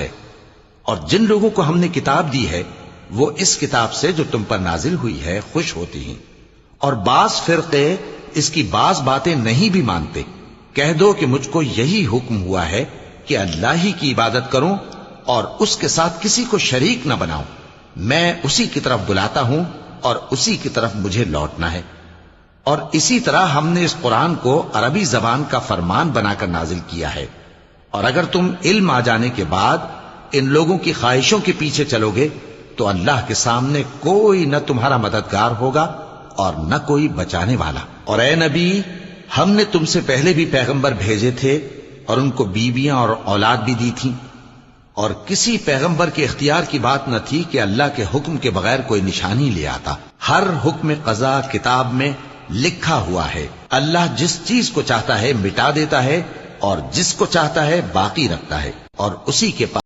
ہے، اور جن لوگوں کو ہم نے کتاب دی ہے وہ اس کتاب سے جو تم پر نازل ہوئی ہے خوش ہوتی ہیں، اور بعض فرقے اس کی بعض باتیں نہیں بھی مانتے۔ کہہ دو کہ مجھ کو یہی حکم ہوا ہے کہ اللہ ہی کی عبادت کروں اور اس کے ساتھ کسی کو شریک نہ بناؤں۔ میں اسی کی طرف بلاتا ہوں اور اسی کی طرف مجھے لوٹنا ہے۔ اور اسی طرح ہم نے اس قرآن کو عربی زبان کا فرمان بنا کر نازل کیا ہے، اور اگر تم علم آ جانے کے بعد ان لوگوں کی خواہشوں کے پیچھے چلو گے تو اللہ کے سامنے کوئی نہ تمہارا مددگار ہوگا اور نہ کوئی بچانے والا۔ اور اے نبی، ہم نے تم سے پہلے بھی پیغمبر بھیجے تھے اور ان کو بیویاں اور اولاد بھی دی تھی، اور کسی پیغمبر کے اختیار کی بات نہ تھی کہ اللہ کے حکم کے بغیر کوئی نشانی لے آتا۔ ہر حکم قضا کتاب میں لکھا ہوا ہے۔ اللہ جس چیز کو چاہتا ہے مٹا دیتا ہے اور جس کو چاہتا ہے باقی رکھتا ہے، اور اسی کے پاس